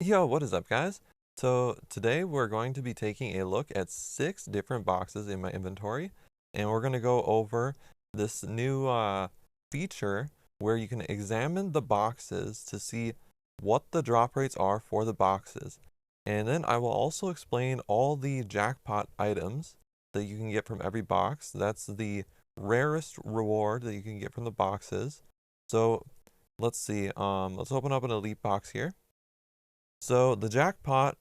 Yo, what is up, guys? So today we're going to be taking a look at 6 different boxes in my inventory, and we're going to go over this new feature where you can examine the boxes to see what the drop rates are for the boxes. And then I will also explain all the jackpot items that you can get from every box. That's the rarest reward that you can get from the boxes. So let's see. Let's open up an elite box here. So the jackpot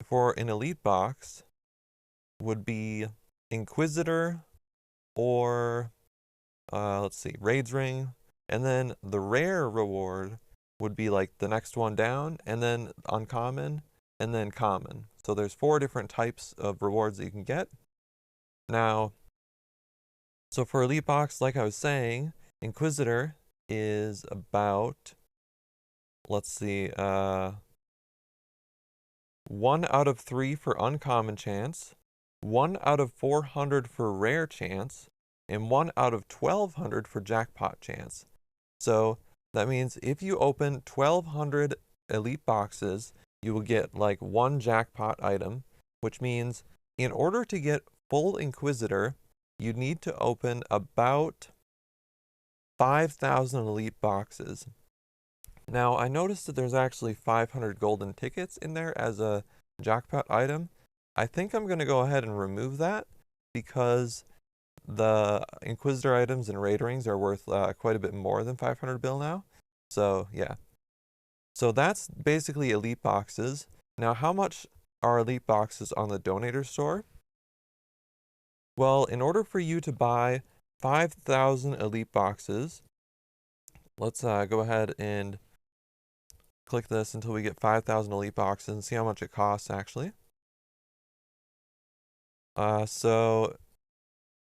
for an elite box would be Inquisitor or let's see, Raids Ring, and then the rare reward would be like the next one down, and then uncommon, and then common. So there's 4 different types of rewards that you can get. Now, so for elite box, like I was saying, Inquisitor is about, let's see, 1 out of 3 for uncommon chance, 1 out of 400 for rare chance, and 1 out of 1200 for jackpot chance. So that means if you open 1200 elite boxes, you will get like 1 jackpot item, which means in order to get full Inquisitor, you need to open about 5,000 elite boxes. Now, I noticed that there's actually 500 golden tickets in there as a jackpot item. I think I'm going to go ahead and remove that because the Inquisitor items and Raid Rings are worth quite a bit more than 500 bill now. So, yeah. So that's basically elite boxes. Now, how much are elite boxes on the donator store? Well, in order for you to buy 5,000 elite boxes, let's go ahead and click this until we get 5,000 elite boxes and see how much it costs actually. Oh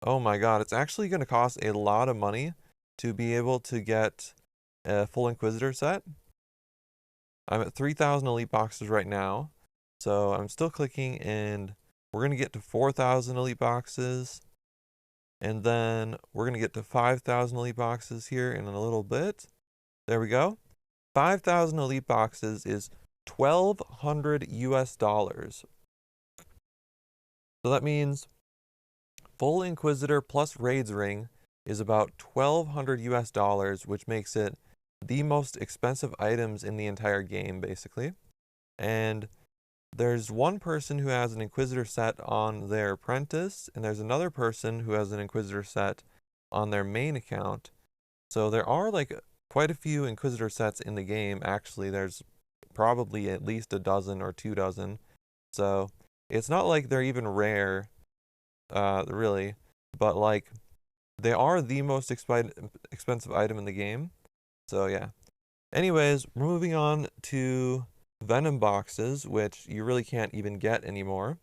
my god, it's actually going to cost a lot of money to be able to get a full Inquisitor set. I'm at 3,000 elite boxes right now, so I'm still clicking and we're going to get to 4,000 elite boxes, and then we're going to get to 5,000 elite boxes here in a little bit. There we go. 5,000 elite boxes is 1,200 US dollars. So that means full Inquisitor plus Raids Ring is about 1,200 US dollars, which makes it the most expensive items in the entire game, basically. And there's one person who has an Inquisitor set on their apprentice, and there's another person who has an Inquisitor set on their main account. So there are like quite a few Inquisitor sets in the game. Actually, there's probably at least a dozen or 2 dozen. So it's not like they're even rare, really, but like they are the most expensive item in the game. So yeah. Anyways, we're moving on to Venom boxes, which you really can't even get anymore,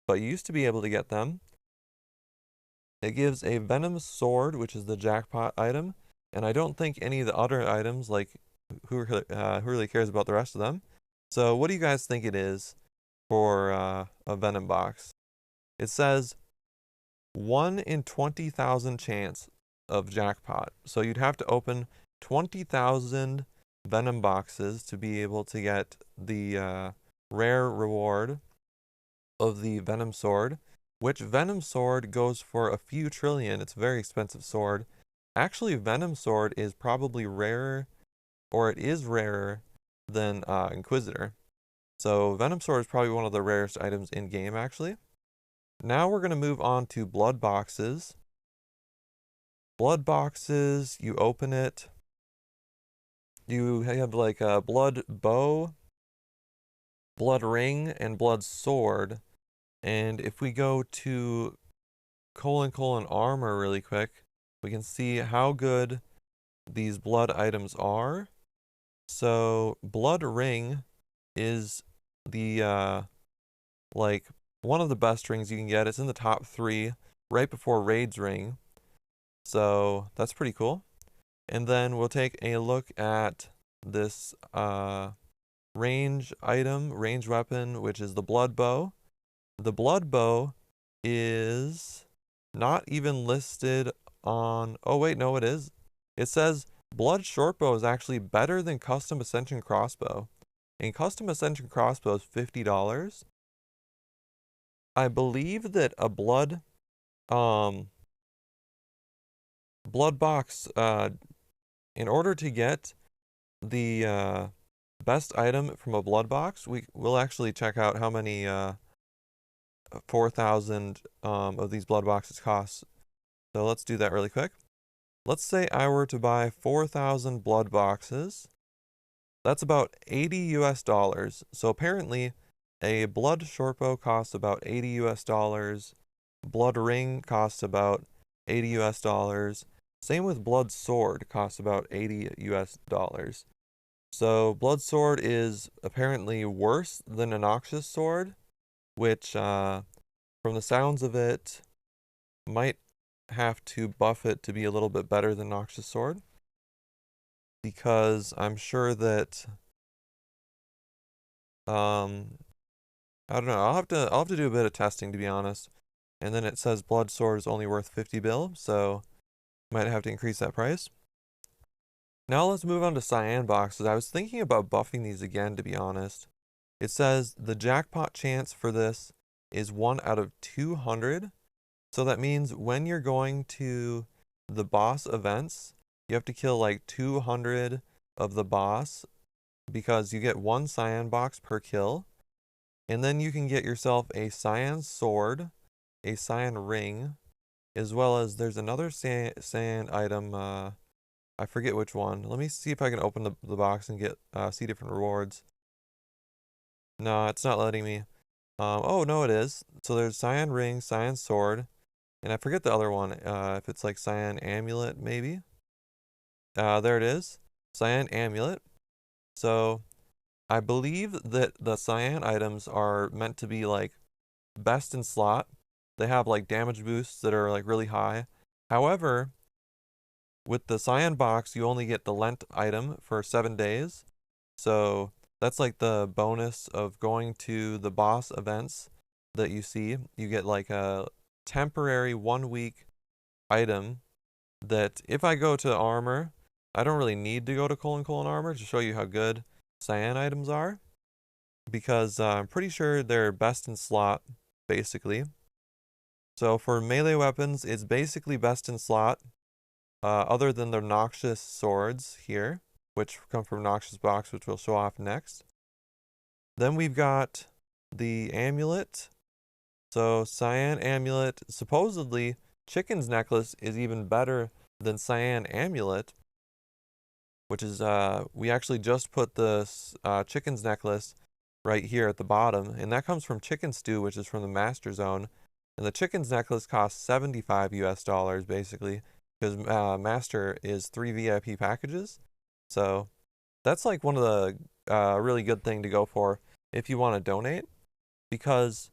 but you used to be able to get them. It gives a Venom sword, which is the jackpot item, and I don't think any of the other items, like who really cares about the rest of them. So what do you guys think it is for a Venom box? It says 1 in 20,000 chance of jackpot. So you'd have to open 20,000 Venom boxes to be able to get the rare reward of the Venom sword, which Venom sword goes for a few trillion. It's a very expensive sword. Actually, Venom sword is probably rarer, or it is rarer than Inquisitor. So Venom sword is probably one of the rarest items in game, actually. Now we're going to move on to blood boxes. Blood boxes, you open it. You have like a blood bow, blood ring, and blood sword. And if we go to : armor really quick, we can see how good these blood items are. So blood ring is the like one of the best rings you can get. It's in the top 3 right before Raid's ring. So that's pretty cool. And then we'll take a look at this range item, range weapon, which is the blood bow. The blood bow is not even listed on, oh wait, no it is. It says blood short bow is actually better than custom ascension crossbow. A custom ascension crossbow is $50. I believe that a blood box, in order to get the best item from a blood box, we'll actually check out how many 4,000 of these blood boxes cost. So let's do that really quick. Let's say I were to buy 4,000 blood boxes. That's about 80 US dollars. So apparently a blood shortbow costs about 80 US dollars. Blood ring costs about 80 US dollars. Same with blood sword costs about 80 US dollars. So blood sword is apparently worse than a noxious sword, which from the sounds of it might have to buff it to be a little bit better than noxious sword, because I'm sure that I don't know. I'll have to do a bit of testing, to be honest. And then it says blood sword is only worth 50 bill, so might have to increase that price. Now let's move on to cyan boxes. I was thinking about buffing these again, to be honest. It says the jackpot chance for this is 1 out of 200. So that means when you're going to the boss events, you have to kill like 200 of the boss, because you get one cyan box per kill. And then you can get yourself a cyan sword, a cyan ring, as well as there's another cyan item. I forget which one. Let me see if I can open the box and get see different rewards. No, it's not letting me. Oh no, it is. So there's cyan ring, cyan sword, and I forget the other one. If it's like cyan amulet, maybe. There it is, cyan amulet. So I believe that the cyan items are meant to be like best in slot. They have like damage boosts that are like really high. However, with the cyan box, you only get the Lent item for 7 days. So that's like the bonus of going to the boss events that you see. You get like a temporary 1 week item that if I go to armor, I don't really need to go to colon armor to show you how good cyan items are, because I'm pretty sure they're best in slot, basically. So for melee weapons, it's basically best in slot, other than the noxious swords here, which come from noxious box, which we'll show off next. Then we've got the amulet. So cyan amulet, supposedly chicken's necklace is even better than cyan amulet, which is we actually just put the chicken's necklace right here at the bottom, and that comes from chicken stew, which is from the master zone. And the chicken's necklace costs 75 US dollars basically, because master is 3 VIP packages. So that's like one of the really good thing to go for if you want to donate, because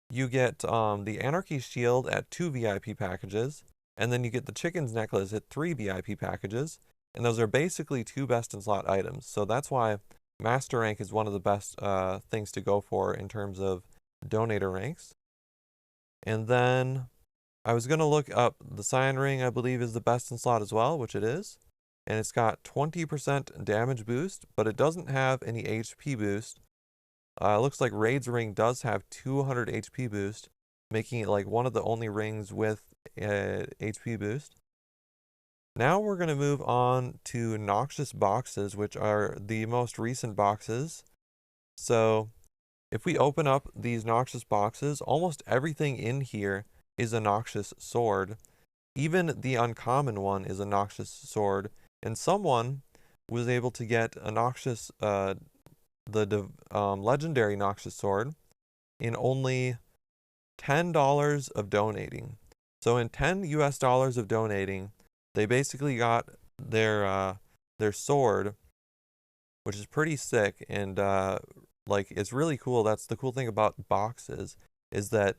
you get the Anarchy Shield at 2 VIP packages, and then you get the Chicken's Necklace at 3 VIP packages, and those are basically 2 best in slot items. So that's why Master Rank is one of the best things to go for in terms of donator ranks. And then I was going to look up the Cyan Ring, I believe is the best in slot as well, which it is. And it's got 20% damage boost, but it doesn't have any HP boost. It looks like Raid's ring does have 200 HP boost, making it like one of the only rings with HP boost. Now we're going to move on to Noxious boxes, which are the most recent boxes. So if we open up these Noxious boxes, almost everything in here is a Noxious sword. Even the uncommon one is a Noxious sword, and someone was able to get a Noxious legendary Noxious sword in only $10 of donating. So in 10 US dollars of donating, they basically got their sword, which is pretty sick, and like it's really cool. That's the cool thing about boxes, is that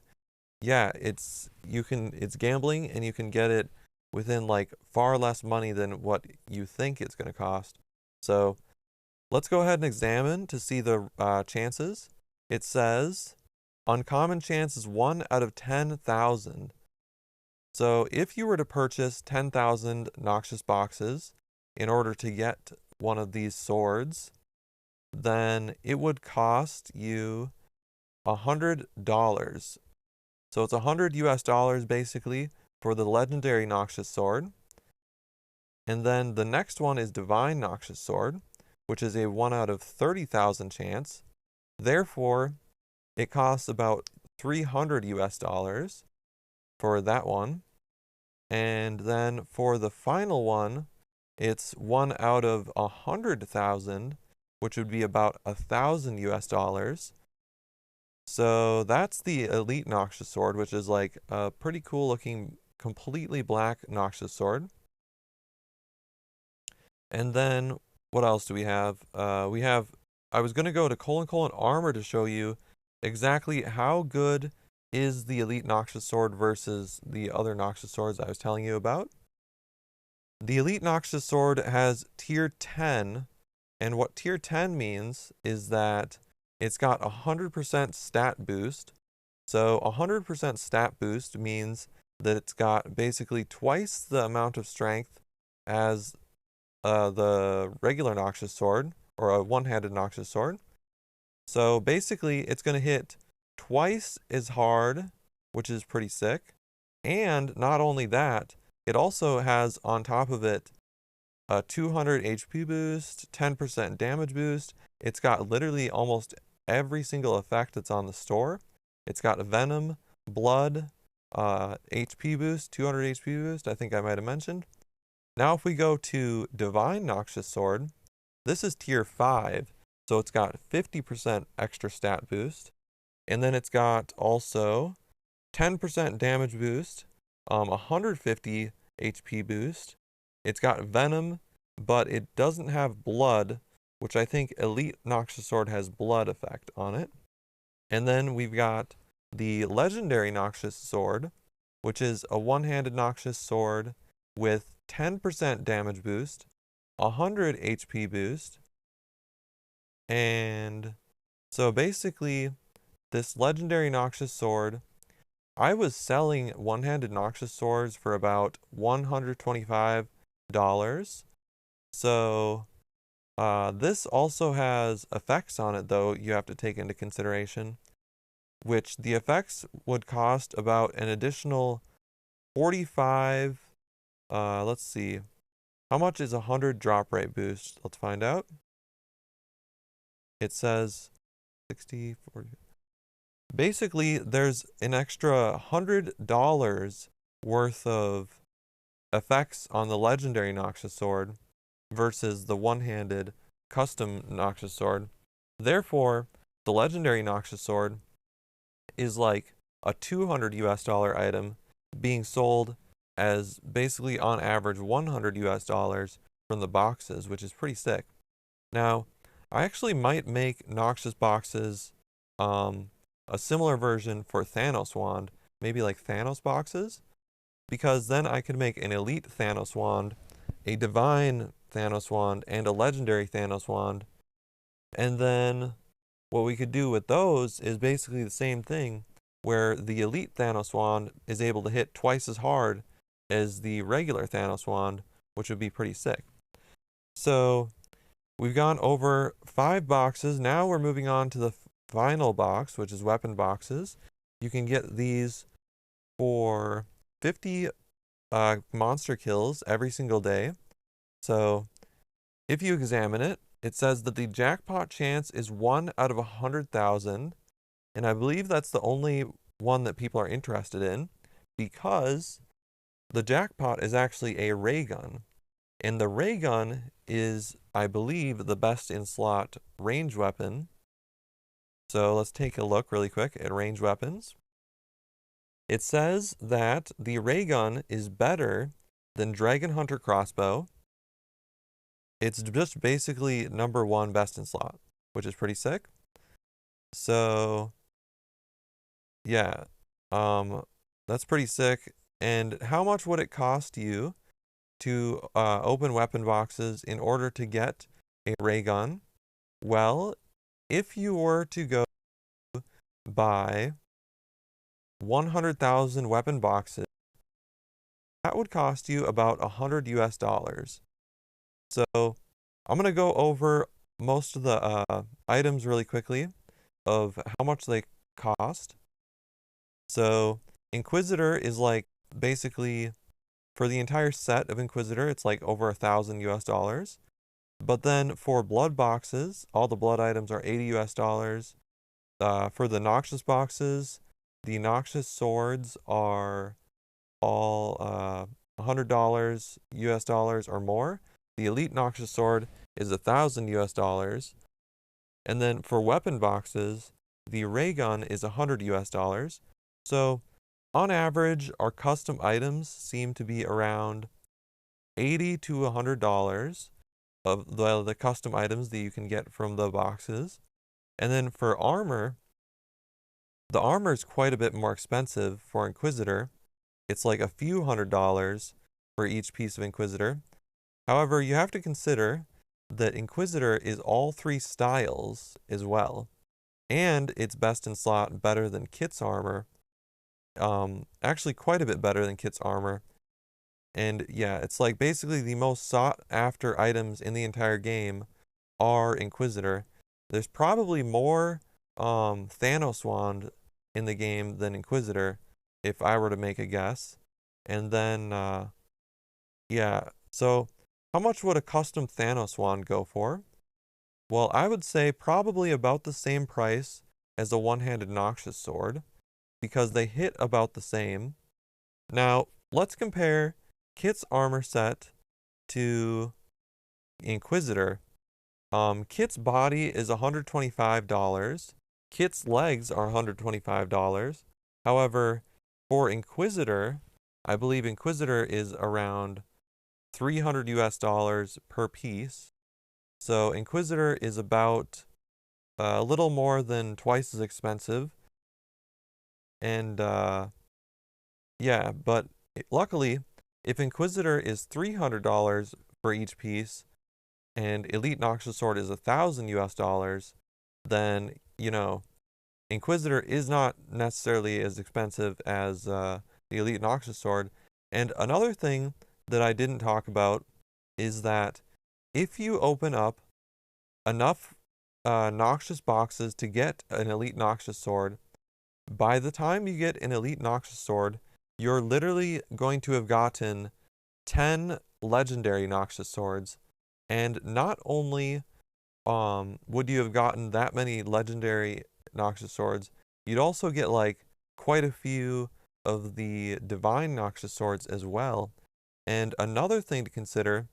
yeah, it's gambling, and you can get it within like far less money than what you think it's going to cost. So let's go ahead and examine to see the chances. It says uncommon chance is 1 out of 10,000. So if you were to purchase 10,000 Noxious boxes in order to get one of these swords, then it would cost you $100. So it's $100 basically for the legendary Noxious Sword. And then the next one is Divine Noxious Sword, which is a 1 out of 30,000 chance. Therefore, it costs about $300 for that one. And then for the final one, it's 1 out of 100,000, which would be about $1,000. So that's the Elite Noxious Sword, which is like a pretty cool looking, completely black Noxious Sword. And then what else do we have? I was going to go to colon armor to show you exactly how good is the Elite Noxious Sword versus the other Noxious Swords I was telling you about. The Elite Noxious Sword has tier 10, and what tier 10 means is that it's got 100% stat boost. So 100% stat boost means that it's got basically twice the amount of strength as the regular Noxious Sword, or a one-handed Noxious Sword. So basically, it's going to hit twice as hard, which is pretty sick. And not only that, it also has on top of it a 200 HP boost, 10% damage boost. It's got literally almost every single effect that's on the store. It's got Venom, Blood, HP boost, 200 HP boost, I think I might have mentioned. Now if we go to Divine Noxious Sword, this is tier 5, so it's got 50% extra stat boost. And then it's got also 10% damage boost, 150 HP boost. It's got Venom, but it doesn't have Blood, which I think Elite Noxious Sword has Blood effect on it. And then we've got the Legendary Noxious Sword, which is a one-handed Noxious Sword with 10% damage boost, 100 HP boost, and so basically this legendary Noxious Sword, I was selling one-handed Noxious Swords for about $125. So this also has effects on it though you have to take into consideration, which the effects would cost about an additional 45. Let's see. How much is 100 drop rate boost? Let's find out. It says 60, 40. Basically, there's an extra $100 worth of effects on the legendary Noxious Sword versus the one-handed custom Noxious Sword. Therefore, the legendary Noxious Sword is like a $200 item being sold as basically on average $100 from the boxes, which is pretty sick. Now, I actually might make Noxious boxes, a similar version for Thanos Wand, maybe like Thanos boxes, because then I could make an Elite Thanos Wand, a Divine Thanos Wand, and a Legendary Thanos Wand. And then what we could do with those is basically the same thing, where the Elite Thanos Wand is able to hit twice as hard as the regular Thanos Wand, which would be pretty sick. So we've gone over 5 boxes. Now we're moving on to the final box, which is weapon boxes. You can get these for 50 monster kills every single day. So if you examine it, it says that the jackpot chance is 1 out of 100,000. And I believe that's the only one that people are interested in, because the jackpot is actually a ray gun. And the ray gun is, I believe, the best in slot range weapon. So let's take a look really quick at range weapons. It says that the ray gun is better than Dragon Hunter crossbow. It's just basically number 1 best in slot, which is pretty sick. So yeah, that's pretty sick. And how much would it cost you to open weapon boxes in order to get a ray gun? Well, if you were to go buy 100,000 weapon boxes, that would cost you about $100. So I'm going to go over most of the items really quickly of how much they cost. So Inquisitor is like basically for the entire set of Inquisitor, it's like over 1,000 US dollars. But then for blood boxes, all the blood items are 80 US dollars. For the Noxious boxes, the Noxious swords are all $100 US dollars or more. The Elite Noxious sword is 1,000 US dollars. And then for weapon boxes, the ray gun is 100 US dollars. So on average, our custom items seem to be around 80 to $100 of the custom items that you can get from the boxes. And then for armor, the armor is quite a bit more expensive for Inquisitor. It's like a few $100s for each piece of Inquisitor. However, you have to consider that Inquisitor is all three styles as well. And it's best in slot better than Kit's armor. Actually quite a bit better than Kit's armor. And yeah, it's like basically the most sought after items in the entire game are Inquisitor. There's probably more Thanos wand in the game than Inquisitor, if I were to make a guess. And then yeah, so how much would a custom Thanos wand go for? Well, I would say probably about the same price as a one-handed Noxious sword, because they hit about the same. Now, let's compare Kit's armor set to Inquisitor. Kit's body is $125. Kit's legs are $125. However, for Inquisitor, I believe Inquisitor is around 300 US dollars per piece. So Inquisitor is about a little more than twice as expensive. And yeah, but luckily, if Inquisitor is $300 for each piece and Elite Noxious Sword is 1,000 US dollars, then, you know, Inquisitor is not necessarily as expensive as the Elite Noxious Sword. And another thing that I didn't talk about is that if you open up enough Noxious boxes to get an Elite Noxious Sword, by the time you get an Elite Noxious Sword, you're literally going to have gotten 10 legendary Noxious Swords. And not only would you have gotten that many legendary Noxious Swords, you'd also get like quite a few of the divine Noxious Swords as well. And another thing to consider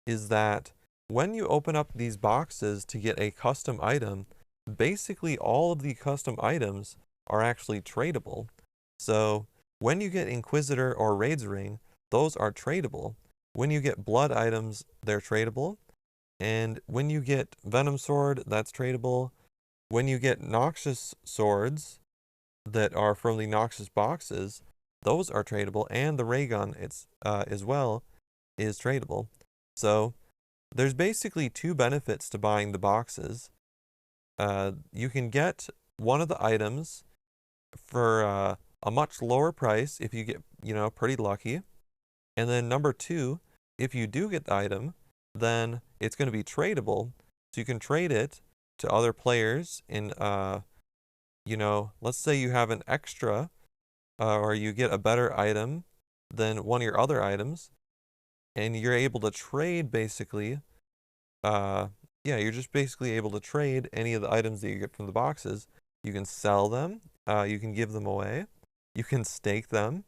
is that when you open up these boxes to get a custom item, basically all of the custom items are actually tradable. So when you get Inquisitor or Raids Ring, those are tradable. When you get blood items, they're tradable. And when you get Venom Sword, that's tradable. When you get Noxious Swords that are from the Noxious boxes, those are tradable. And the Ray Gun, it's as well, is tradable. So there's basically two benefits to buying the boxes. You can get one of the items for a much lower price if you get, pretty lucky. And then number two, if you do get the item, then it's going to be tradable. So you can trade it to other players in, let's say you have an extra or you get a better item than one of your other items, and you're able to trade basically, you're just basically able to trade any of the items that you get from the boxes. You can sell them, you can give them away, you can stake them.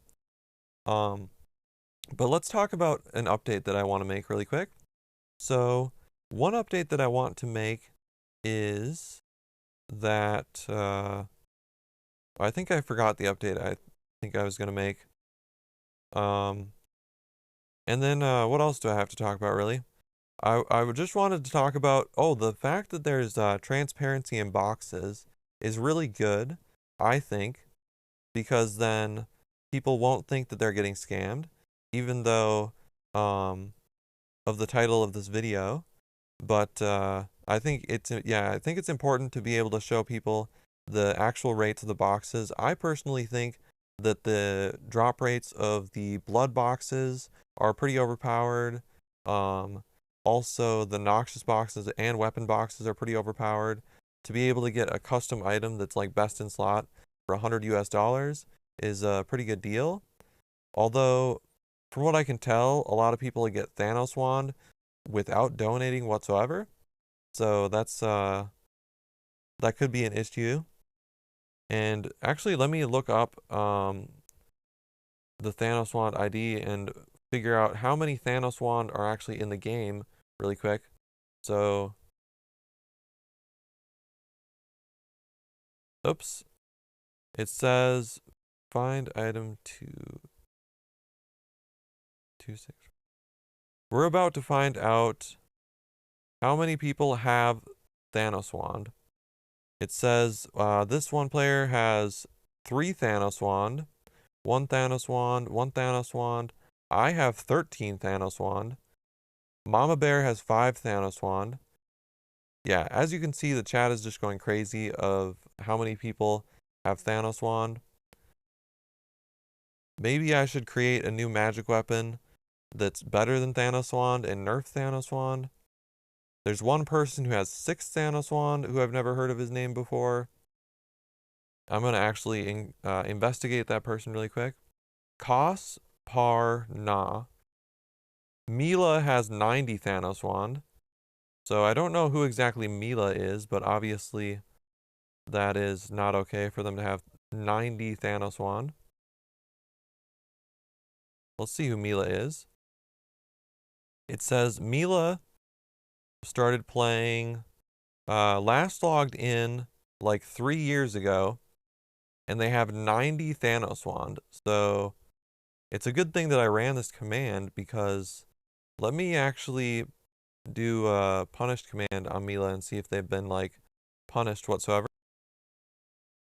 But let's talk about an update that I want to make really quick. So one update that I want to make is that I think I forgot the update I think I was going to make. And then what else do I have to talk about really? I just wanted to talk about, the fact that there's transparency in boxes is really good, I think, because then people won't think that they're getting scammed, even though of the title of this video. But I think it's important to be able to show people the actual rates of the boxes. I personally think that the drop rates of the blood boxes are pretty overpowered. Also, the Noxious boxes and weapon boxes are pretty overpowered. To be able to get a custom item that's like best in slot for 100 US dollars is a pretty good deal. Although, from what I can tell, a lot of people get Thanos Wand without donating whatsoever. So that could be an issue. And actually, let me look up the Thanos Wand ID and figure out how many Thanos Wand are actually in the game really quick. So, oops. It says find item 226. We're about to find out how many people have Thanos Wand. It says this one player has 3 Thanos Wand, 1 Thanos Wand, 1 Thanos Wand. I have 13 Thanos Wand. Mama Bear has 5 Thanos Wand. Yeah, as you can see, the chat is just going crazy of how many people have Thanos Wand. Maybe I should create a new magic weapon that's better than Thanos Wand and nerf Thanos Wand. There's one person who has 6 Thanos Wand who I've never heard of his name before. I'm going to actually investigate that person really quick. Kos Par Na. Mila has 90 Thanos Wand. So I don't know who exactly Mila is, but obviously that is not okay for them to have 90 Thanos Wand. Let's see who Mila is. It says Mila started playing, last logged in like 3 years ago, and they have 90 Thanos Wand. So it's a good thing that I ran this command, because let me actually do a punished command on Mila and see if they've been like punished whatsoever.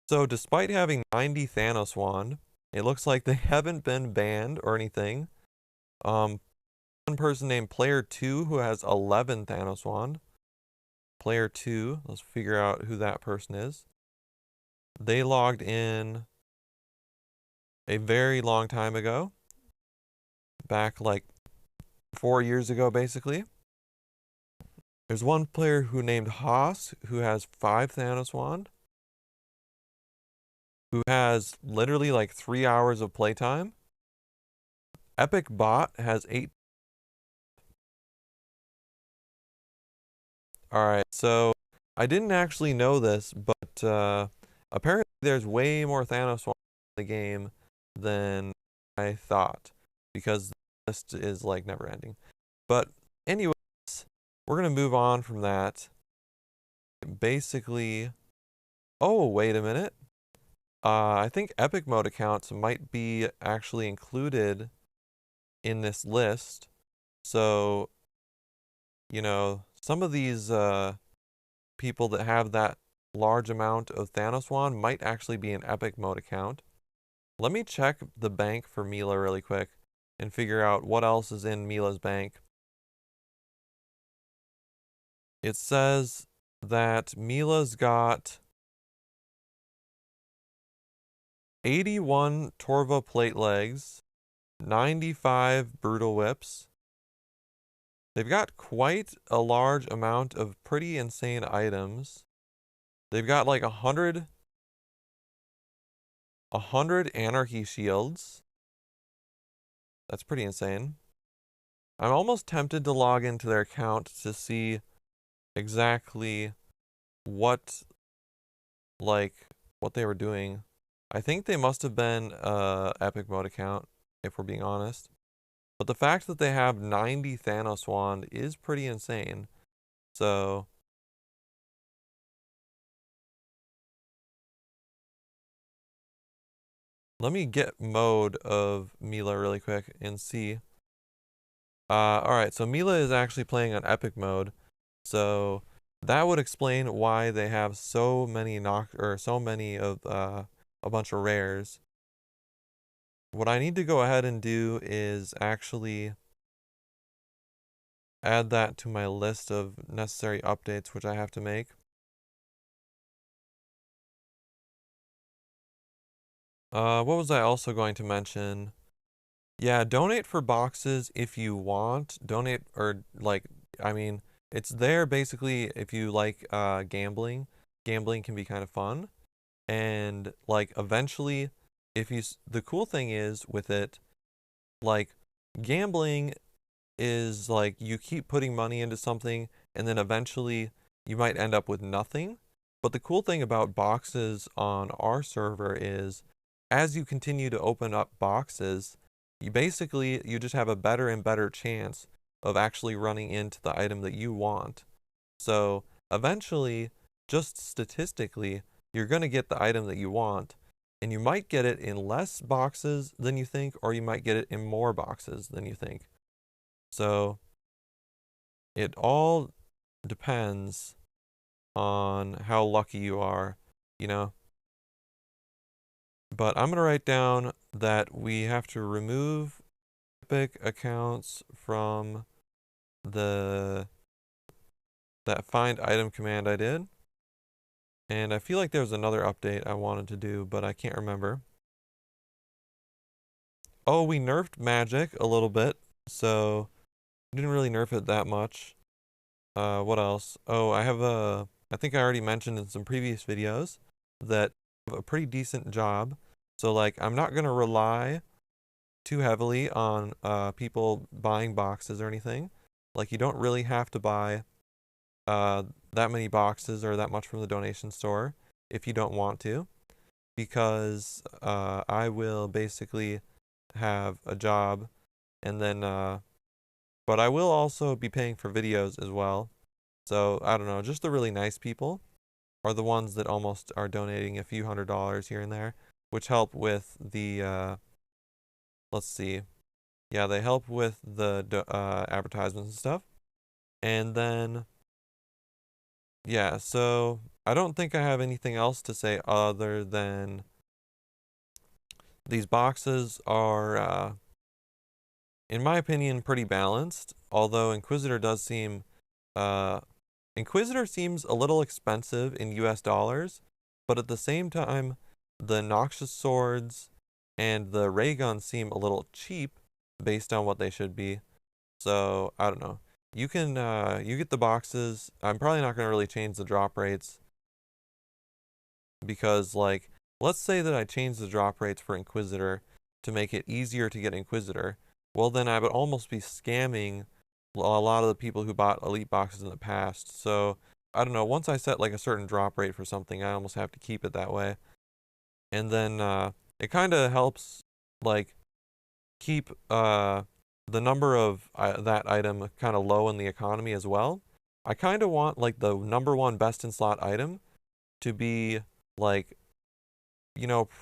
So despite having 90 Thanos Wand, it looks like they haven't been banned or anything. One person named Player 2 who has 11 Thanos Wand. Player 2, let's figure out who that person is. They logged in a very long time ago. Back like 4 years ago, basically. There's one player who named Haas who has 5 Thanos Wand, who has literally like 3 hours of playtime. Epic Bot has 8. Alright, so I didn't actually know this, but apparently there's way more Thanos Wand in the game than I thought, because the list is like never ending. But anyways, we're gonna move on from that. Basically, oh, wait a minute. I think epic mode accounts might be actually included in this list. So, you know, some of these people that have that large amount of Thanos Wand might actually be an epic mode account. Let me check the bank for Mila really quick and figure out what else is in Mila's bank. It says that Mila's got 81 Torva plate legs, 95 brutal whips. They've got quite a large amount of pretty insane items. They've got like 100 anarchy shields. That's pretty insane. I'm almost tempted to log into their account to see exactly what they were doing. I think they must have been epic mode account, if we're being honest. But the fact that they have 90 Thanos Wand is pretty insane. So let me get mode of Mila really quick and see. Alright, so Mila is actually playing on epic mode. So that would explain why they have so many so many of a bunch of rares. What I need to go ahead and do is actually add that to my list of necessary updates which I have to make. What was I also going to mention? Yeah, donate for boxes if you want. Donate, or like I mean, it's there basically if you like gambling. Gambling can be kind of fun. And like eventually, the cool thing is with it, like gambling is like you keep putting money into something and then eventually you might end up with nothing. But the cool thing about boxes on our server is as you continue to open up boxes, you just have a better and better chance of actually running into the item that you want. So eventually, just statistically, you're going to get the item that you want, and you might get it in less boxes than you think, or you might get it in more boxes than you think. So it all depends on how lucky you are, you know. But I'm going to write down that we have to remove Epic accounts from the that find item command I did. And I feel like there was another update I wanted to do, but I can't remember. Oh, we nerfed magic a little bit, so didn't really nerf it that much. What else? Oh, I think I already mentioned in some previous videos that I have a pretty decent job. So like I'm not gonna rely too heavily on people buying boxes or anything. Like you don't really have to buy that many boxes or that much from the donation store if you don't want to, because I will basically have a job and then but I will also be paying for videos as well. So I don't know, just the really nice people are the ones that almost are donating a few $100s here and there, which help with the let's see. Yeah, they help with the advertisements and stuff. And then yeah, so I don't think I have anything else to say other than these boxes are in my opinion pretty balanced, although uh Inquisitor seems a little expensive in US dollars, but at the same time, the Noxious Swords and the Ray Guns seem a little cheap based on what they should be. So, I don't know. You get the boxes. I'm probably not going to really change the drop rates because, like, let's say that I change the drop rates for Inquisitor to make it easier to get Inquisitor. Well, then I would almost be scamming a lot of the people who bought elite boxes in the past. So I don't know. Once I set like a certain drop rate for something, I almost have to keep it that way. And then it kind of helps like keep the number of that item kind of low in the economy as well. I kind of want like the number one best in slot item to be like,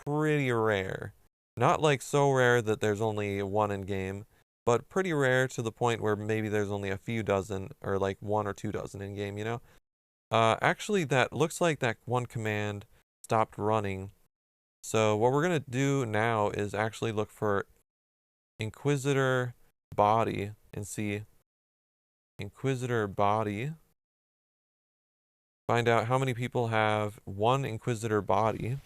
pretty rare. Not like so rare that there's only one in game, but pretty rare to the point where maybe there's only a few dozen or like one or 2 dozen in game, you know? Actually, that looks like that one command stopped running. So what we're gonna do now is actually look for Inquisitor body and see Inquisitor body. Find out how many people have one Inquisitor body.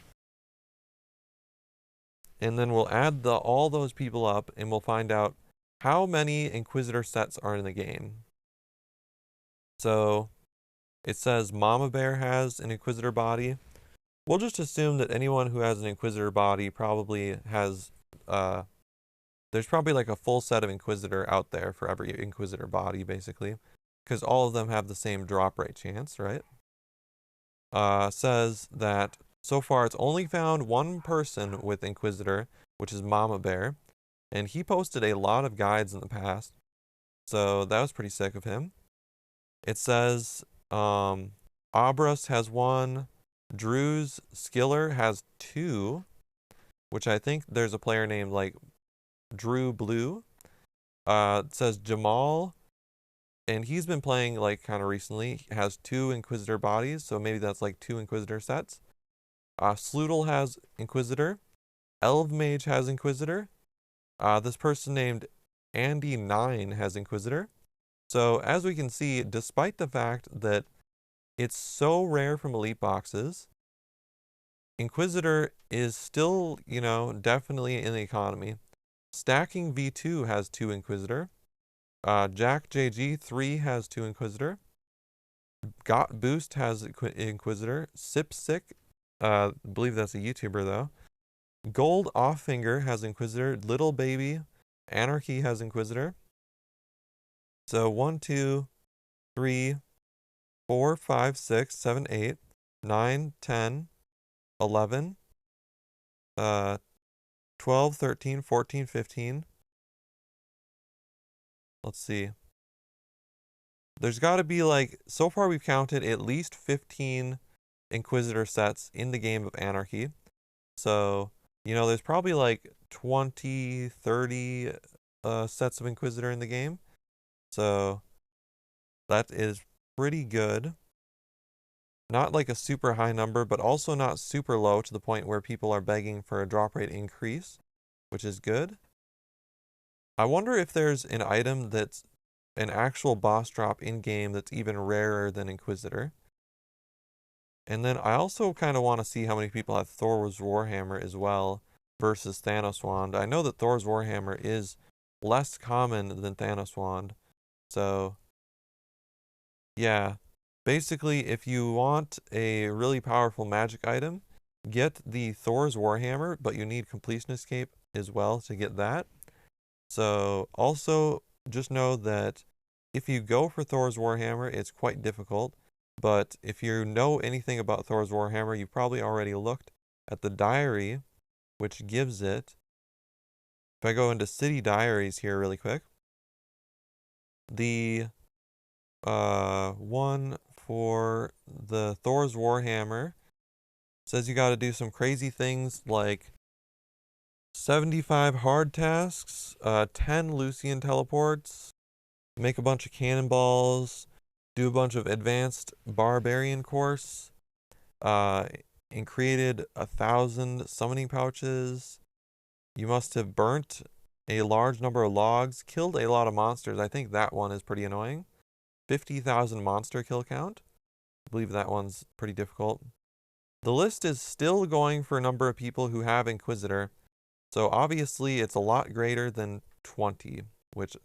And then we'll add all those people up and we'll find out how many Inquisitor sets are in the game. So it says Mama Bear has an Inquisitor body. We'll just assume that anyone who has an Inquisitor body probably has there's probably like a full set of Inquisitor out there for every Inquisitor body, basically, because all of them have the same drop rate chance, right? Says that so far it's only found one person with Inquisitor, which is Mama Bear, and he posted a lot of guides in the past, so that was pretty sick of him. It says Abras has one, Drew's Skiller has two, which I think there's a player named like Drew Blue. It says Jamal, and he's been playing like kind of recently, has two Inquisitor bodies, so maybe that's like two Inquisitor sets. Sloodle has Inquisitor. Elv Mage has Inquisitor. This person named Andy9 has Inquisitor. So as we can see, despite the fact that it's so rare from elite boxes, Inquisitor is still, definitely in the economy. Stacking V2 has two Inquisitor. Jack JG 3 has 2 Inquisitor. Got Boost has Inquisitor. Sipsick, believe that's a YouTuber though. Gold Off Finger has Inquisitor. Little Baby Anarchy has Inquisitor. So 1, 2, 3, 4, 5, 6, 7, 8, 9, 10, 11, 12, 13, 14, 15. Let's see. There's got to be like, so far we've counted at least 15 Inquisitor sets in the game of Anarchy. So, there's probably like 20, 30 sets of Inquisitor in the game. So, that is pretty good. Not like a super high number, but also not super low to the point where people are begging for a drop rate increase, which is good. I wonder if there's an item that's an actual boss drop in game that's even rarer than Inquisitor. And then I also kind of want to see how many people have Thor's Warhammer as well versus Thanos Wand. I know that Thor's Warhammer is less common than Thanos Wand. So, yeah. Basically, if you want a really powerful magic item, get the Thor's Warhammer, but you need Completion Escape as well to get that. So, also, just know that if you go for Thor's Warhammer, it's quite difficult. But if you know anything about Thor's Warhammer, you've probably already looked at the diary, which gives it. If I go into City Diaries here really quick, the one for the Thor's Warhammer says you got to do some crazy things like 75 hard tasks, 10 Lucian teleports, make a bunch of cannonballs, do a bunch of advanced barbarian course, and created 1,000 summoning pouches. You must have burnt a large number of logs, killed a lot of monsters. I think that one is pretty annoying. 50,000 monster kill count. I believe that one's pretty difficult. The list is still going for a number of people who have Inquisitor. So obviously it's a lot greater than 20, which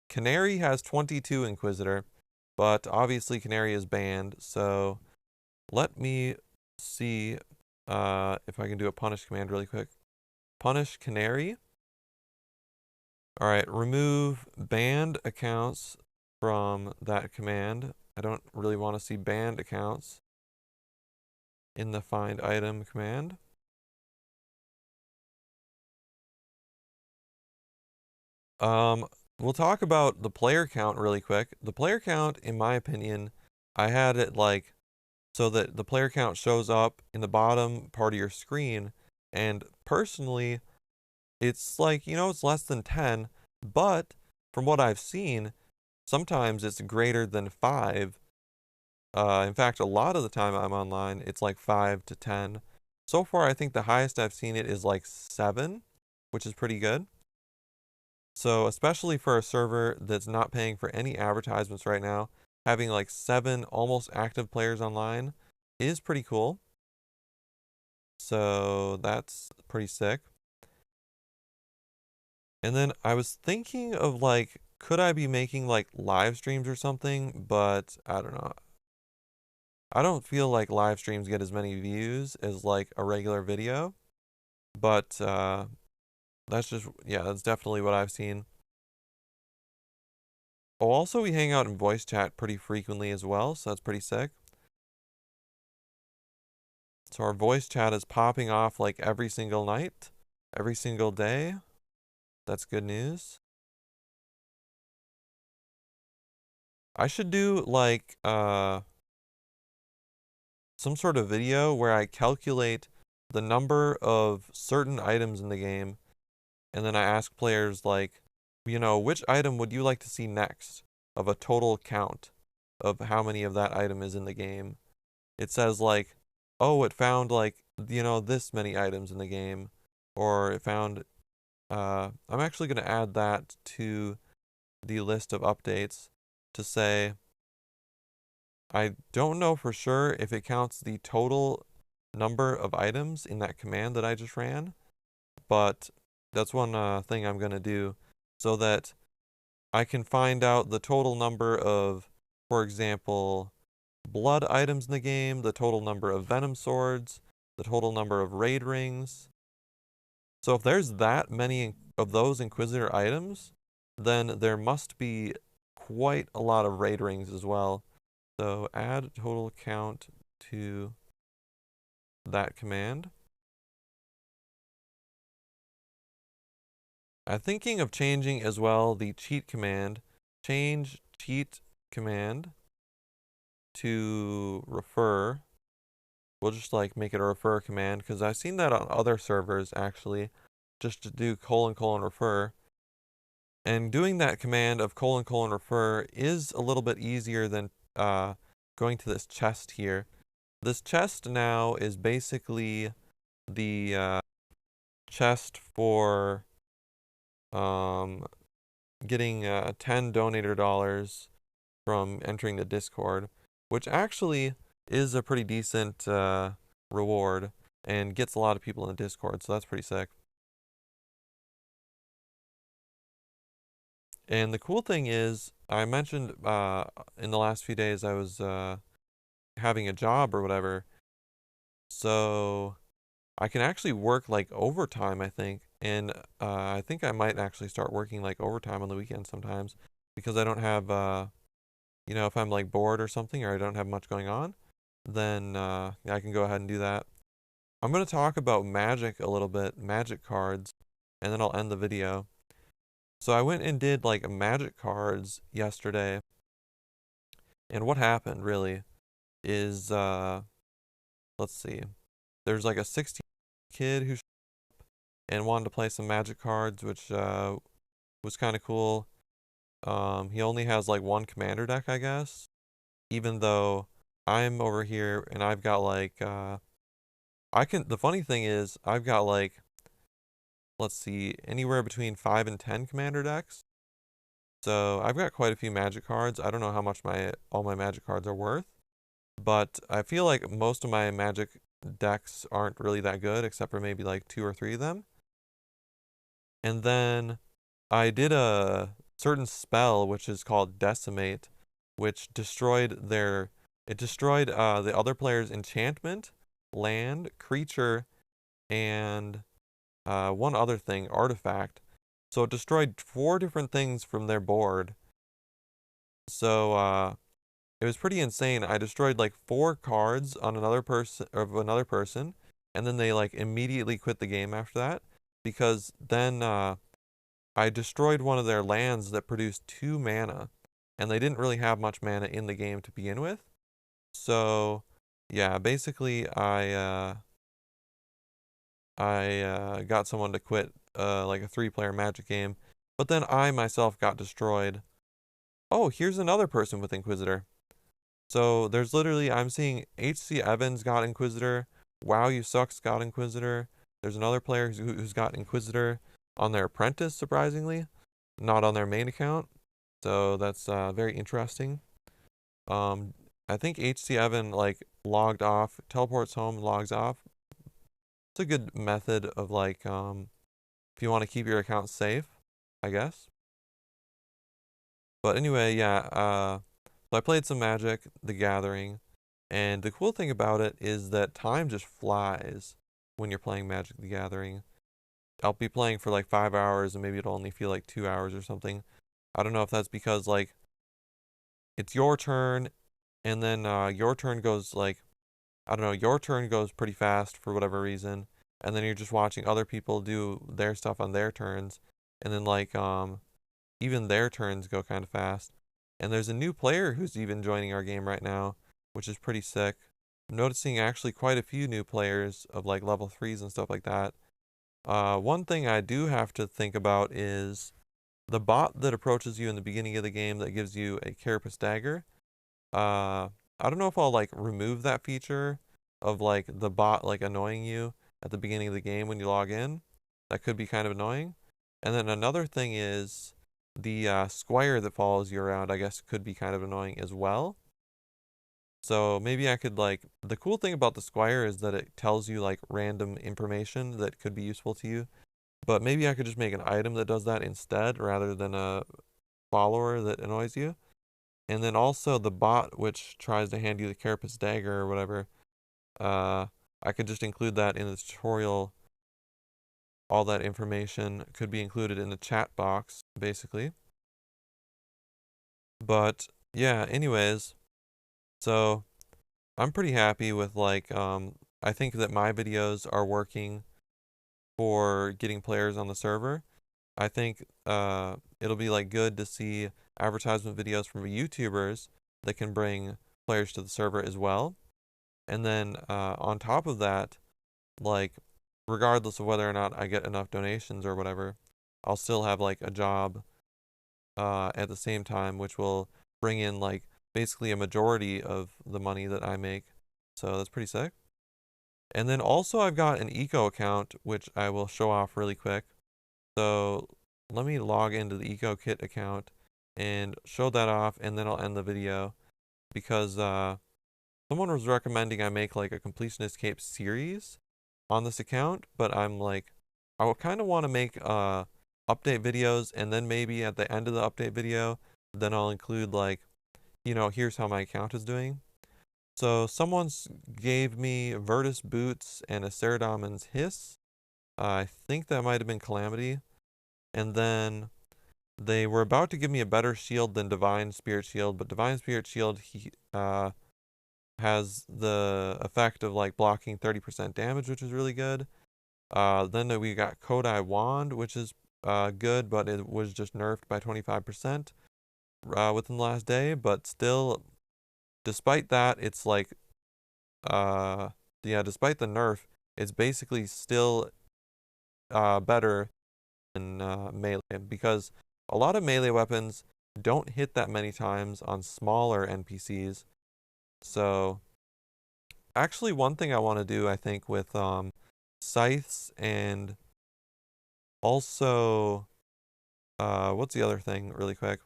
Canary has 22 Inquisitor, but obviously Canary is banned. So let me see if I can do a punish command really quick. Punish Canary. All right, remove banned accounts from that command. I don't really want to see banned accounts in the find item command. We'll talk about the player count really quick. The player count, in my opinion, I had it like so that the player count shows up in the bottom part of your screen. And personally, it's like, it's less than 10, but from what I've seen, sometimes it's greater than 5. In fact, a lot of the time I'm online, it's like 5 to 10. So far, I think the highest I've seen it is like 7, which is pretty good. So, especially for a server that's not paying for any advertisements right now, having like 7 almost active players online is pretty cool. So, that's pretty sick. And then I was thinking of like, could I be making like live streams or something? But I don't know. I don't feel like live streams get as many views as like a regular video. But that's just, yeah, that's definitely what I've seen. Oh, also, we hang out in voice chat pretty frequently as well, so that's pretty sick. So our voice chat is popping off like every single night, every single day. That's good news. I should do like some sort of video where I calculate the number of certain items in the game, and then I ask players like, which item would you like to see next of a total count of how many of that item is in the game. It says like, oh, it found like, this many items in the game, or it found, I'm actually going to add that to the list of updates to say, I don't know for sure if it counts the total number of items in that command that I just ran, but that's one thing I'm going to do so that I can find out the total number of, for example, blood items in the game, the total number of venom swords, the total number of raid rings. So if there's that many of those Inquisitor items, then there must be quite a lot of raid rings as well. So add total count to that command. I'm thinking of changing as well the cheat command. Change cheat command to refer. We'll just like make it a refer command because I've seen that on other servers actually, just to do : refer. And doing that command of : refer is a little bit easier than going to this chest here. This chest now is basically the chest for getting 10 donator dollars from entering the Discord, which actually is a pretty decent reward and gets a lot of people in the Discord, so that's pretty sick. And the cool thing is, I mentioned in the last few days I was having a job or whatever, so I can actually work like overtime, I think. And I think I might actually start working like overtime on the weekends sometimes because I don't have, if I'm like bored or something or I don't have much going on, then I can go ahead and do that. I'm going to talk about magic a little bit, magic cards, and then I'll end the video. So I went and did like magic cards yesterday, and what happened really is, let's see, there's like a 16 kid who and wanted to play some magic cards, which was kind of cool. He only has like one commander deck, I guess, even though I'm over here and I've got like the funny thing is I've got like, let's see, anywhere between 5 and 10 commander decks. So I've got quite a few magic cards. I don't know how much all my magic cards are worth, but I feel like most of my magic decks aren't really that good except for maybe like 2 or 3 of them. And then I did a certain spell which is called Decimate, which destroyed the other player's enchantment, land, creature, and one other thing, artifact. So it destroyed 4 different things from their board. So it was pretty insane. I destroyed like 4 cards on another person, and then they like immediately quit the game after that because then I destroyed one of their lands that produced 2 mana, and they didn't really have much mana in the game to begin with. So yeah, basically I got someone to quit like a 3-player Magic game, but then I myself got destroyed. Oh, here's another person with Inquisitor. So there's literally, I'm seeing HC Evans got Inquisitor, Wow You Sucks got Inquisitor. There's another player who's got Inquisitor on their apprentice, surprisingly, not on their main account. So that's very interesting. I think HC Evan like logged off, teleports home, logs off. It's a good method of like if you want to keep your account safe, I guess. But anyway, yeah, so I played some Magic: The Gathering, and the cool thing about it is that time just flies when you're playing Magic: The Gathering. I'll be playing for like 5 hours and maybe it'll only feel like 2 hours or something. I don't know if that's because like it's your turn and then your turn goes like, I don't know, your turn goes pretty fast for whatever reason, and then you're just watching other people do their stuff on their turns, and then like even their turns go kind of fast. And there's a new player who's even joining our game right now, which is pretty sick. I'm noticing actually quite a few new players of like level 3s and stuff like that. One thing I do have to think about is the bot that approaches you in the beginning of the game that gives you a Carapace Dagger. I don't know if I'll like remove that feature of like the bot like annoying you at the beginning of the game when you log in. That could be kind of annoying. And then another thing is the squire that follows you around, I guess, could be kind of annoying as well. So maybe I could like, the cool thing about the squire is that it tells you like random information that could be useful to you. But maybe I could just make an item that does that instead rather than follower that annoys you. And then also the bot which tries to hand you the Carapace Dagger or whatever. I could just include that in the tutorial. All that information could be included in the chat box, basically. But yeah, anyways, so I'm pretty happy with I think that my videos are working for getting players on the server. I think it'll be like good to see advertisement videos from YouTubers that can bring players to the server as well. And then on top of that, like regardless of whether or not I get enough donations or whatever, I'll still have like a job at the same time, which will bring in like basically a majority of the money that I make. So that's pretty sick. And then also I've got an eco account, which I will show off really quick. So let me log into the EcoKit account and show that off, and then I'll end the video because someone was recommending I make like a Completionist Cape series on this account, but I'm like, I kind of want to make update videos, and then maybe at the end of the update video, then I'll include like, here's how my account is doing. So someone's gave me Virtus Boots and a Ceradamon's Hiss. I think that might have been Calamity. And then they were about to give me a better shield than Divine Spirit Shield, but Divine Spirit Shield has the effect of like blocking 30% damage, which is really good. Then we got Kodai Wand, which is good, but it was just nerfed by 25% within the last day. But still, despite that, it's like, yeah, despite the nerf, it's basically still better than melee, because a lot of melee weapons don't hit that many times on smaller NPCs. So actually, one thing I want to do, I think, with scythes and also what's the other thing really quick?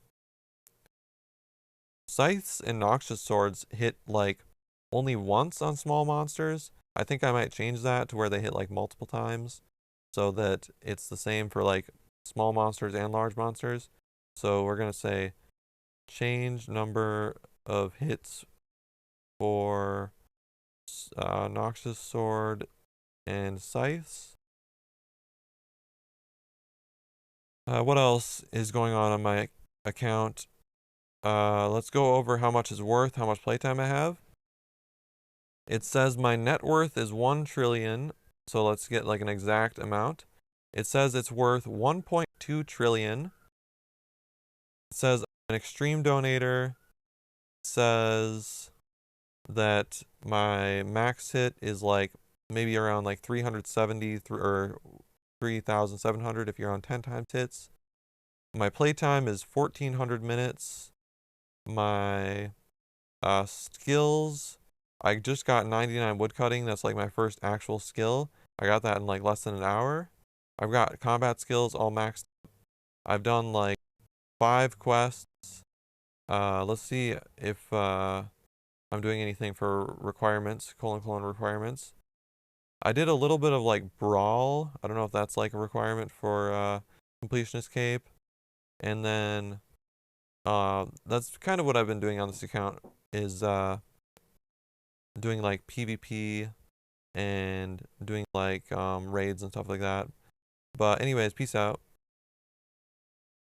Scythes and Noxious Swords hit like only once on small monsters. I think I might change that to where they hit like multiple times so that it's the same for like small monsters and large monsters. So we're going to say change number of hits for Noxious Sword and Scythes. What else is going on my account? Let's go over how much is worth, how much playtime I have. It says my net worth is 1 trillion, so let's get like an exact amount. It says it's worth 1.2 trillion. It says I'm an extreme donator. It says that my max hit is like maybe around like 370 or 3,700 if you're on 10 times hits. My playtime is 1,400 minutes. My skills, I just got 99 woodcutting. That's like my first actual skill. I got that in like less than an hour. I've got combat skills all maxed. I've done like 5 quests. Let's see if I'm doing anything for requirements, colon requirements. I did a little bit of like brawl. I don't know if that's like a requirement for completionist cape. And then that's kind of what I've been doing on this account is doing like PvP and doing like raids and stuff like that. But anyways, peace out.